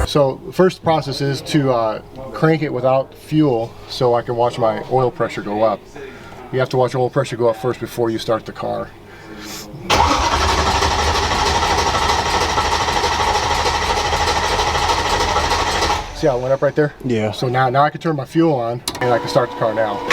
So the first process is to crank it without fuel so I can watch my oil pressure go up. You have to watch oil pressure go up first before you start the car. See how it went up right there? Yeah. So now I can turn my fuel on and I can start the car now.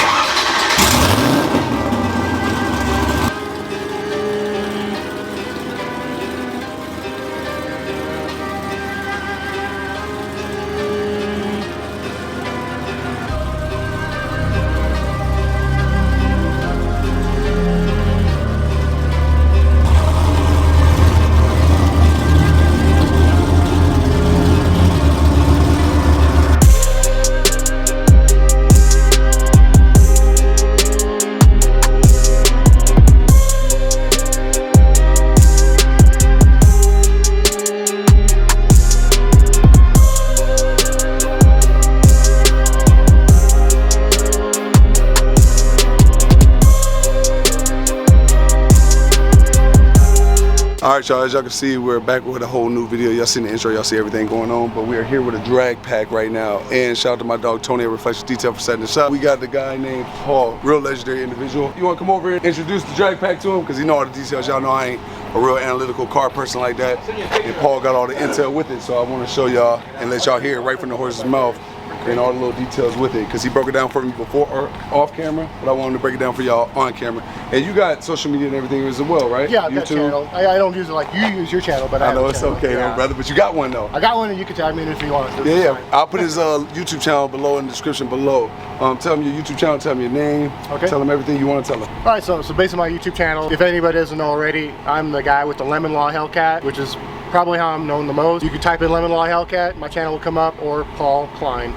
Alright y'all, as y'all can see, we're back with a whole new video. Y'all seen the intro, y'all see everything going on, but we are here with a DragPak right now. And shout out to my dog Tony at Reflectionz Detail for setting this up. We got the guy named Paul, real legendary individual. You wanna come over and introduce the DragPak to him? Because he know all the details. Y'all know I ain't a real analytical car person like that. And Paul got all the intel with it, so I wanna show y'all and let y'all hear it right from the horse's mouth and all the little details with it, because he broke it down for me before or off camera, but I wanted to break it down for y'all on camera. And you got social media and everything as well, right? Yeah, I've got channel. I don't use it like you use your channel, but I know it's okay, yeah. though, brother, but you got one though. I got one, and you can tag me in if you want. Yeah, I'll put his YouTube channel below in the description below. Tell him your YouTube channel, tell him your name, okay. Tell him everything you want to tell him. All right, so based on my YouTube channel, if anybody doesn't know already, I'm the guy with the Lemon Law Hellcat, which is probably how I'm known the most. You can type in Lemon Law Hellcat, my channel will come up, or Paul Klein.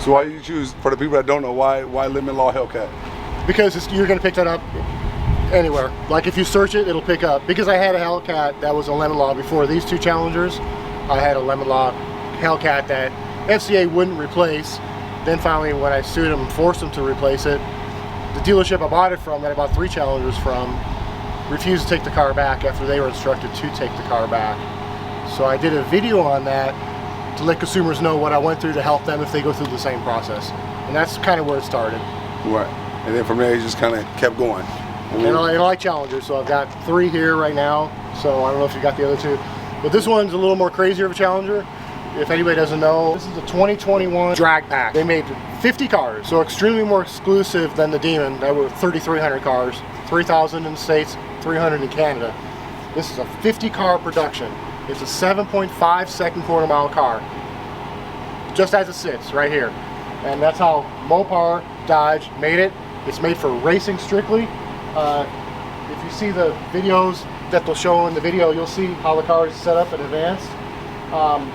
So why do you choose, for the people that don't know, why Lemon Law Hellcat? Because you're gonna pick that up anywhere. Like if you search it, it'll pick up. Because I had a Hellcat that was a Lemon Law before these two Challengers, I had a Lemon Law Hellcat that FCA wouldn't replace. Then finally when I sued them, forced them to replace it, the dealership I bought it from, that I bought 3 Challengers from, refused to take the car back after they were instructed to take the car back. So I did a video on that to let consumers know what I went through to help them if they go through the same process. And that's kind of where it started. Right. And then from there, you just kind of kept going. And I like Challengers, so I've got 3 here right now. So I don't know if you got the other 2. But this one's a little more crazier of a Challenger. If anybody doesn't know, this is a 2021 DragPak. They made 50 cars, so extremely more exclusive than the Demon. That were 3,300 cars, 3,000 in the States, 300 in Canada. This is a 50 car production. It's a 7.5 second quarter mile car, just as it sits right here. And that's how Mopar Dodge made it. It's made for racing strictly. If you see the videos that they'll show in the video, you'll see how the car is set up in advance.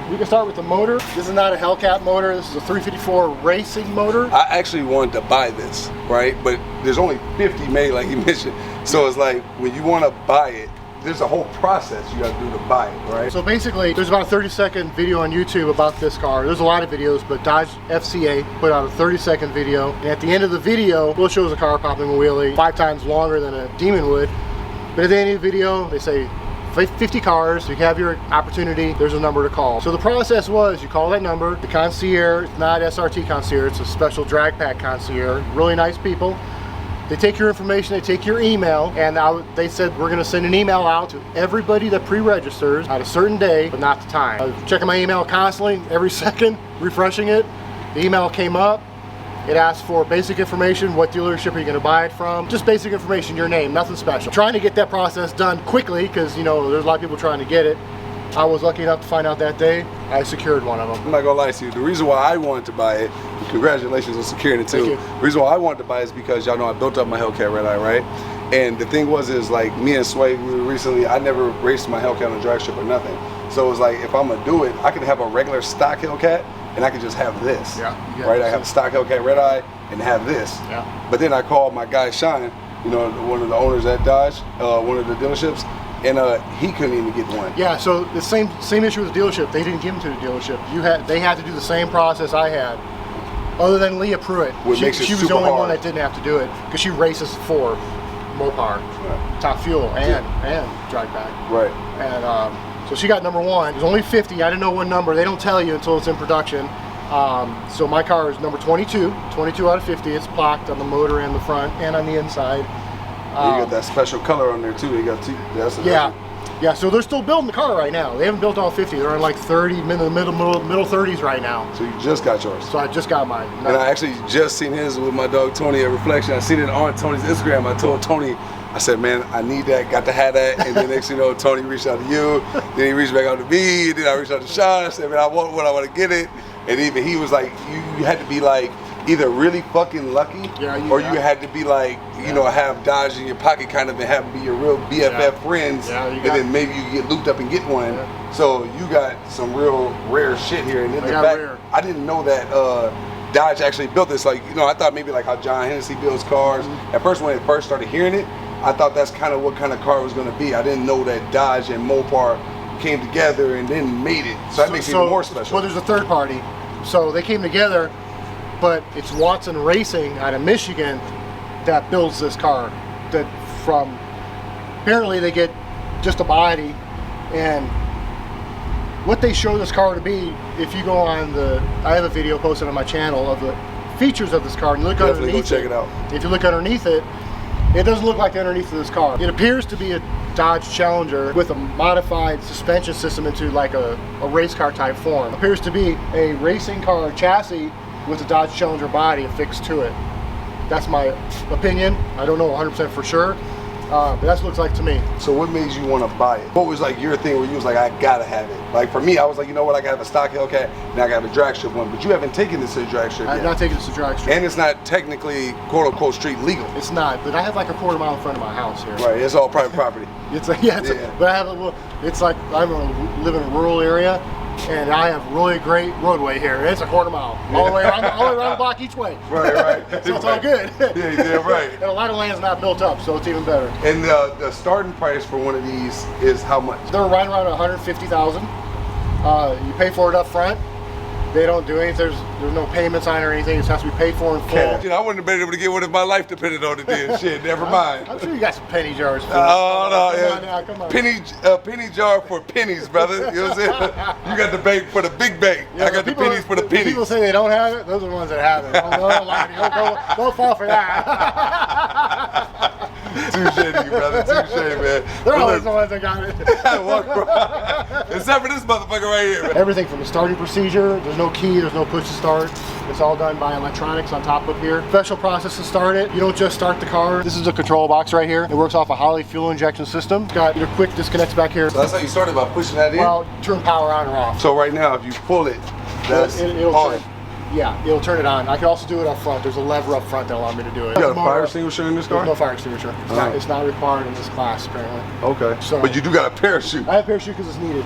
We can start with the motor. This is not a Hellcat motor. This is a 354 racing motor. I actually wanted to buy this, right? But there's only 50 made, like you mentioned. So it's like, when you want to buy it, there's a whole process you got to do to buy it, right? So basically, there's about a 30-second video on YouTube about this car. There's a lot of videos, but Dodge FCA put out a 30-second video. And at the end of the video, we'll show the car popping a wheelie 5 times longer than a Demon would. But at the end of the video, they say 50 cars, you have your opportunity, there's a number to call. So the process was, you call that number, the concierge, it's not SRT concierge, it's a special DragPak concierge, really nice people. They take your information, they take your email, and they said we're going to send an email out to everybody that pre-registers at a certain day, but not the time. I was checking my email constantly, every second, refreshing it. The email came up. It asked for basic information, what dealership are you going to buy it from, just basic information, your name, nothing special. Trying to get that process done quickly, because you know there's a lot of people trying to get it. I was lucky enough to find out that day, I secured one of them. I'm not gonna lie to you, the reason why I wanted to buy it, congratulations on securing it too. Thank you. The reason why I wanted to buy it is because y'all know I built up my Hellcat Red Eye, right? And the thing was, is like me and Sway, I never raced my Hellcat on a drag strip or nothing. So it was like, if I'm gonna do it, I could have a regular stock Hellcat and I could just have this, right? I have a stock Hellcat Red Eye and have this. Yeah. But then I called my guy Sean, you know, one of the owners at Dodge, one of the dealerships, and he couldn't even get one. Yeah, so the same issue with the dealership. They didn't give them to the dealership. They had to do the same process I had, other than Leah Pruitt. She was the only one that didn't have to do it because she races for Mopar, Top Fuel, and DragPak. Right. And So she got number 1. There's only 50. I didn't know what number. They don't tell you until it's in production. So my car is number 22. 22 out of 50. It's blocked on the motor and the front and on the inside. You got that special color on there too. You got yeah. So they're still building the car right now. They haven't built all 50. They're in like 30, middle 30s right now. So you just got yours. So I just got mine. And I actually just seen his with my dog Tony at Reflection. I seen it on Tony's Instagram. I told Tony, I said, man, I need that, got to have that. And then next thing you know, Tony reached out to you. Then he reached back out to me. Then I reached out to Sean. I said, man, I want one, I want to get it. And even he was like, you had to be like either really fucking lucky, or you had to be like, you know, have Dodge in your pocket kind of and have be your real BFF friends, and then maybe you get looped up and get one. So you got some real rare shit here. And in the back, I didn't know that Dodge actually built this. Like, you know, I thought maybe like how John Hennessy builds cars. At first, when I first started hearing it, I thought that's kind of what kind of car it was going to be. I didn't know that Dodge and Mopar came together and then made it. So that makes it even more special. Well, there's a third party. So they came together, but it's Watson Racing out of Michigan that builds this car. Apparently they get just a body, and what they show this car to be, if you go on I have a video posted on my channel of the features of this car, and you look Definitely underneath go check it out. If you look underneath it, it doesn't look like the underneath of this car. It appears to be a Dodge Challenger with a modified suspension system into like a race car type form. It appears to be a racing car chassis with a Dodge Challenger body affixed to it. That's my opinion. I don't know 100% for sure, but that's what it looks like to me. So what made you want to buy it? What was like your thing where you was like, I gotta have it? Like for me, I was like, you know what, I gotta have a stock Hellcat, now I gotta have a drag strip one. But you haven't taken this to the drag strip yet. I've not taken this to drag strip. And it's not technically quote unquote street legal. It's not, but I have like a quarter mile in front of my house here. Right, it's all private property. It's like, but I have it's like I live in a rural area, and I have really great roadway here. It's a quarter mile, all the way around the block each way. Right. So it's all good. Yeah, right. And a lot of land's not built up, so it's even better. And the starting price for one of these is how much? They're right around $150,000. You pay for it up front. They don't do anything. There's no payments on it or anything. It has to be paid for in full. You know, I wouldn't have been able to get one if my life depended on it then. Shit, never mind. I'm sure you got some penny jars. Oh, no, come on. Penny jar for pennies, brother. You know what I'm saying? You got the bank for the big bank. I got the pennies for the pennies. People say they don't have it. Those are the ones that have it. Don't fall for that. Touche to you, brother. Touche, man. They're always the ones that got it. Except for this motherfucker right here, man. Everything from the starting procedure, there's no key, there's no push to start. It's all done by electronics on top of here. Special process to start it. You don't just start the car. This is the control box right here. It works off a Holley fuel injection system. It's got your quick disconnects back here. So that's how you started, by pushing that in? Well, turn power on or off. So right now, if you pull it, that's on. Yeah, it'll turn it on. I can also do it up front. There's a lever up front that allows me to do it. You got a fire extinguisher in this car? There's no fire extinguisher. It's not required in this class, apparently. Okay. So, but you do got a parachute. I have a parachute because it's needed.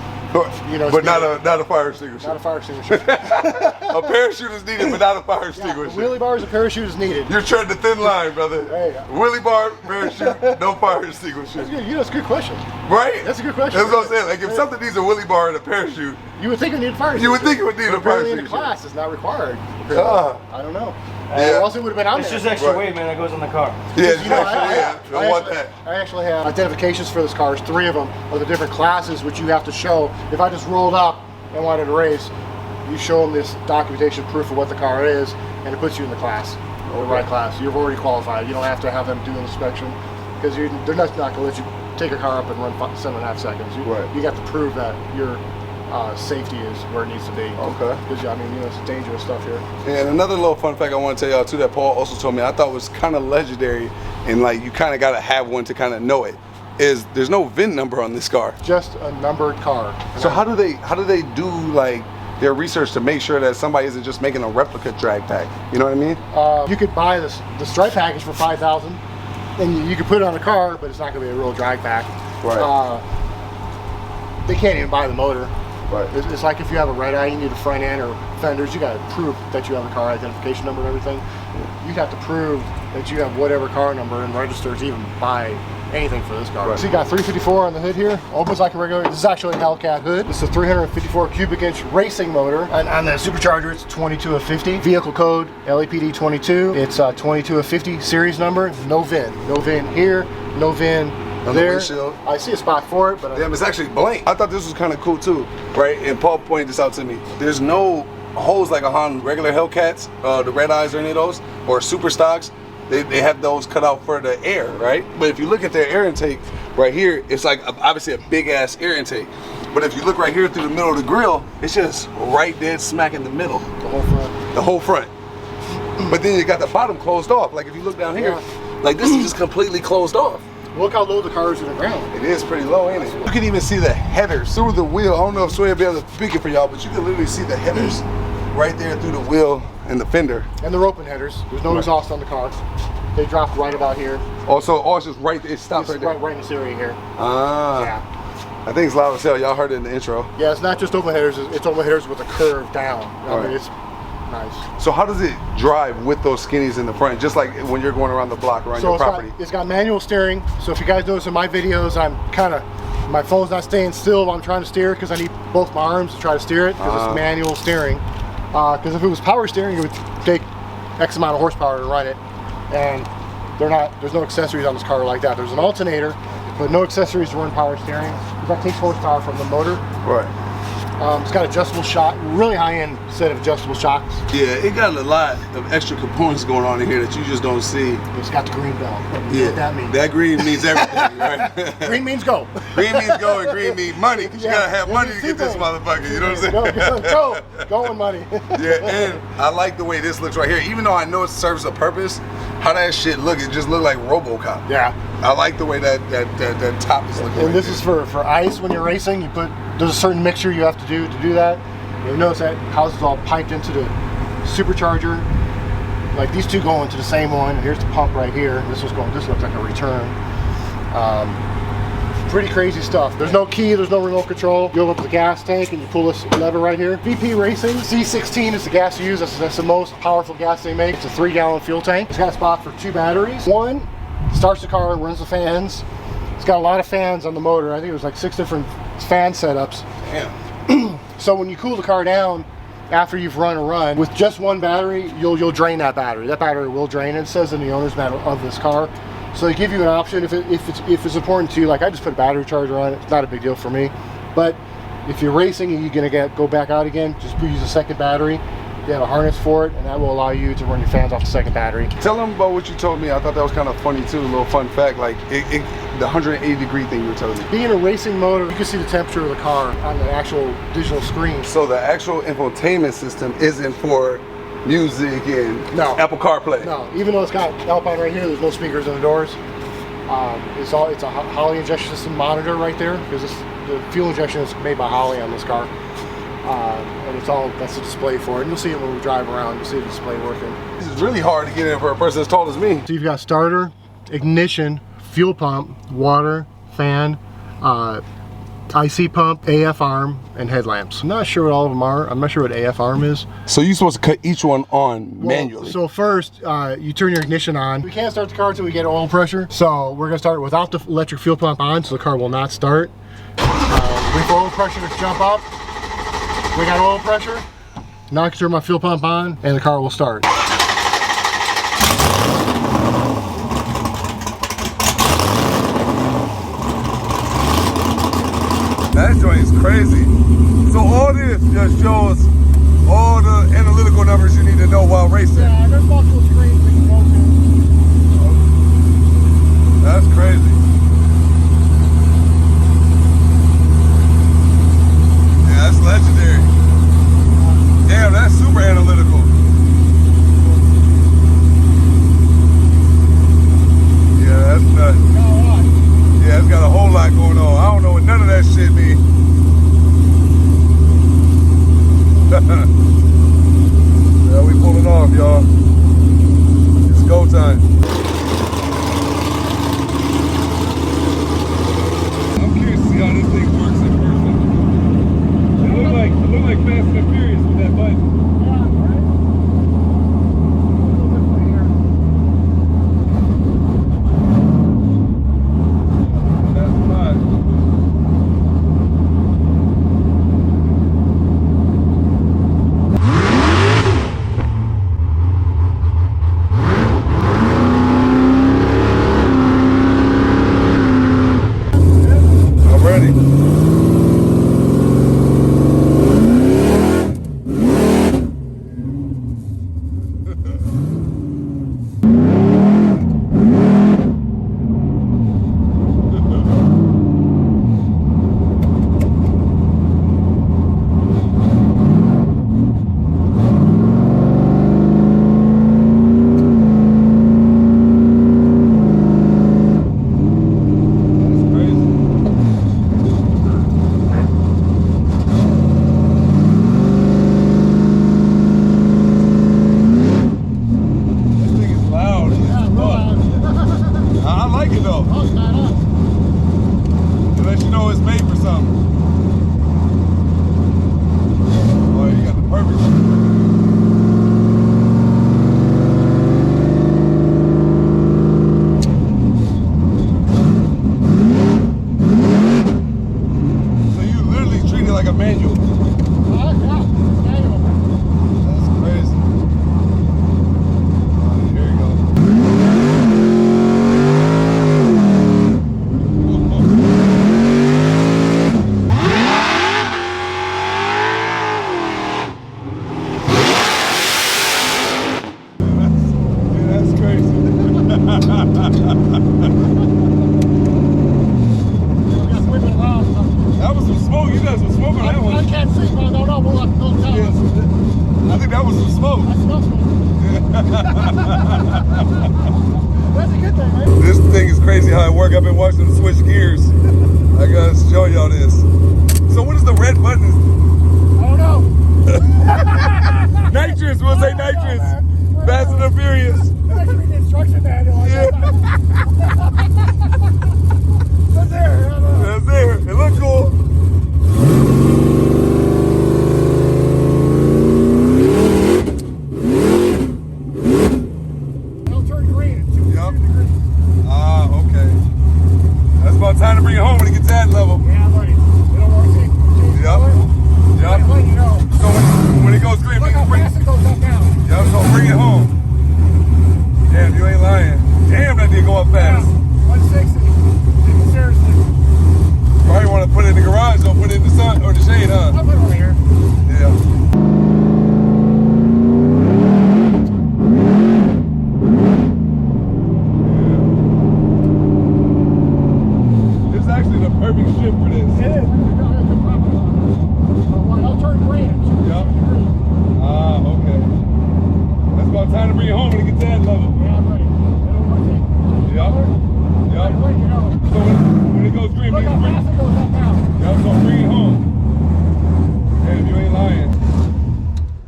You know, but not a fire extinguisher. Not a fire extinguisher. A parachute is needed, but not a fire extinguisher. Wheelie bars, a parachute is needed. You're treading the thin line, brother. Hey, wheelie bar, parachute, no fire extinguisher. That's good. You know, it's a good question. Right? That's a good question. That's what I'm saying. Like, if something needs a wheelie bar and a parachute, you would think it needed a fire extinguisher. You would think it would need a fire extinguisher. In the class, it's not required. I don't know. Else it would have been on there. It's just extra weight, man, that goes on the car. Yeah, you know, I want that. I actually have identifications for this car. There's 3 of them of the different classes which you have to show. If I just rolled up and wanted to race, you show them this documentation proof of what the car is, and it puts you in the class, the right class. You're already qualified. You don't have to have them do an inspection, because they're not going to let you take a car up and run 7.5 seconds. You got to prove that your safety is where it needs to be. Okay. Because I mean, you know, it's dangerous stuff here. And another little fun fact I want to tell y'all too that Paul also told me I thought was kind of legendary, and like you kind of got to have one to kind of know it, is there's no VIN number on this car. Just a numbered car. So how do they do like their research to make sure that somebody isn't just making a replica DragPak? You know what I mean? You could buy the stripe package for $5,000, and you could put it on a car, but it's not going to be a real DragPak. Right. They can't even buy the motor. Right. It's like if you have a red eye, you need a front end or fenders, you got to prove that you have a car identification number and everything. You have to prove that you have whatever car number and register to even buy anything for this car. Right. So you got 354 on the hood here, opens like a regular. This is actually a Hellcat hood. This is a 354 cubic inch racing motor. And on the supercharger, it's 22 of 50. Vehicle code LAPD 22. It's 22 of 50 series number. No VIN. No VIN here, no VIN on the windshield. I see a spot for it, but damn, it's actually blank. I thought this was kind of cool too, right? And Paul pointed this out to me. There's no holes like on regular Hellcats, the red eyes or any of those, or super stocks. They have those cut out for the air, right? But if you look at their air intake right here, it's like obviously a big ass air intake. But if you look right here through the middle of the grill, it's just right dead smack in the middle. The whole front. The whole front. But then you got the bottom closed off. Like if you look down here, like this is just completely closed off. Look how low the car is to the ground. It is pretty low, ain't it? You can even see the headers through the wheel. I don't know if Sway will be able to speak it for y'all, but you can literally see the headers right there through the wheel and the fender. And the rope headers. There's no exhaust on the car. They dropped right about here. Also, it's just right there. It stops right there. Right in this area here. Ah. Yeah. I think it's loud as hell. Y'all heard it in the intro. Yeah, it's not just open headers. It's open headers with a curve down. I mean, it's nice. So how does it drive with those skinnies in the front? Just like when you're going around the block, around your property? It's got manual steering. So if you guys notice in my videos, my phone's not staying still while I'm trying to steer because I need both my arms to try to steer it because it's manual steering. Because if it was power steering, it would take X amount of horsepower to run it. And there's no accessories on this car like that. There's an alternator, but no accessories to run power steering. That takes horsepower from the motor. Right. It's got adjustable shock, really high-end set of adjustable shocks. Yeah, it got a lot of extra components going on in here that you just don't see. It's got the green belt. You know what that means? That green means everything, right? Green means go. Green means go and green means money. You gotta have money to get this motherfucker, you know what I'm saying? Go and money. Yeah, and I like the way this looks right here. Even though I know it serves a purpose, how that shit look, it just look like RoboCop. Yeah. I like the way that top is looking. And this is for ice when you're racing. There's a certain mixture you have to do that. You notice that house is all piped into the supercharger. Like these two go into the same one. And here's the pump right here. This looks like a return. Pretty crazy stuff. There's no key, there's no remote control. You open up the gas tank and you pull this lever right here. VP Racing C16 is the gas you use. That's the most powerful gas they make. It's a 3-gallon fuel tank. It's got a spot for 2 batteries. One starts the car, runs the fans. It's got a lot of fans on the motor. I think it was like 6 different fan setups. Damn. So when you cool the car down after you've run a run, with just one battery, you'll drain that battery. That battery will drain. It says in the owner's manual of this car. So they give you an option if it's important to you. Like I just put a battery charger on it. It's not a big deal for me. But if you're racing and you're gonna go back out again, just use a second battery. You have a harness for it, and that will allow you to run your fans off the second battery. Tell them about what you told me. I thought that was kind of funny too. A little fun fact, like the 180-degree thing you were telling me. Being a racing motor, you can see the temperature of the car on the actual digital screen. So the actual infotainment system isn't for music and Apple CarPlay. No, even though it's got Alpine right here, there's no speakers in the doors. It's a Holley injection system monitor right there because the fuel injection is made by Holley on this car. And that's the display for it. And you'll see it when we drive around. You'll see the display working. This is really hard to get in for a person as tall as me. So you've got starter, ignition, fuel pump, water, fan, IC pump, AF arm, and headlamps. I'm not sure what all of them are. I'm not sure what AF arm is. So you're supposed to cut each one on manually. So first, you turn your ignition on. We can't start the car until we get oil pressure. So we're gonna start without the electric fuel pump on, so the car will not start. Wait for oil pressure to jump up. We got oil pressure. Now I can turn my fuel pump on, and the car will start. That joint is crazy. So all this just shows all the analytical numbers you need to know while racing. Yeah, there's multiple screens we can go to. That's crazy. Yeah, that's legendary. Damn, that's super analytical. Yeah, that's nuts. Yeah, it's got a whole lot going on. I don't know what none of that shit means. Yeah, we pulling off, y'all. It's go time. I'm curious to see how this thing works in person. It looked like smoke. I smell smoke. That's a good thing, man. This thing is crazy how it works. I've been watching them switch gears. I gotta show y'all this. So what is the red button? I don't know. Nitrous, we'll say nitrous. Fast and the Furious. It's actually reading the instruction manual. That's there. That's there. It looks cool. It'll turn green. Yup. Ah, okay. That's about time to bring it home when it gets to that level. Yeah, buddy. It'll work. Yup. Yup. Let you know. So when it goes green, Look how fast it goes up now. yup, so bring it home. Damn, you ain't lying. Damn, that did go up fast. 160. Seriously. Probably want to put it in the garage or put it in the sun or the shade, huh? I'll put it over here. Yeah. This is actually the perfect ship for this. It is. I'll turn green. Yup. Ah, okay. That's about time to bring it home when it gets to that level. Yeah, buddy. It'll work. Yup. Yup. Let you know. So when it goes green, Look how fast it goes up now. yup, so bring it home. Damn, you ain't lying.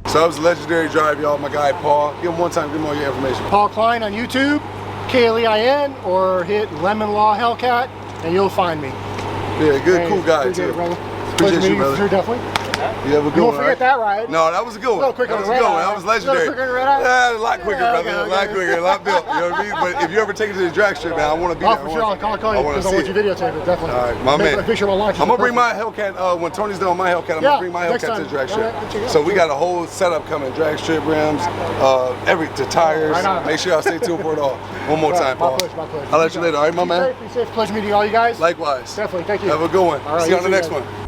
So that was a legendary drive, y'all. My guy Paul. Give him one time, give him all your information. Paul Klein on YouTube, Klein, or hit Lemon Law Hellcat, and you'll find me. Yeah, good, Hey, cool guy appreciate too. it, brother. Appreciate Pleasure you, meeting brother. sir, definitely. You have a good You one. won't forget that ride. No, that was a good one. A little quicker That was than a good red one. eye. That was A little legendary. quicker than red eye? Yeah, a lot quicker, Yeah, brother. okay, A lot okay. quicker, a lot built. You know what I mean? But if you ever take it to the drag strip, man, I want to be Oh, there. for sure. I'll call you I want because to I see want you it. videotape it, definitely. All right, my Make man. a picture of my launch. I'm gonna bring my Hellcat when Tony's done with my Hellcat. I'm Yeah, gonna bring my next Hellcat to time. the drag All strip. right, I'll check it out. So we got a whole setup coming: drag strip rims, the tires. Right on. Make sure y'all stay tuned for it all. One more time, Paul. My pleasure, my pleasure. I'll let you later. All right, my Be man. safe, be safe. Pleasure meeting all you guys. Likewise. Definitely. Thank you. Have a good one. All right, See you on you the too, next guys. one.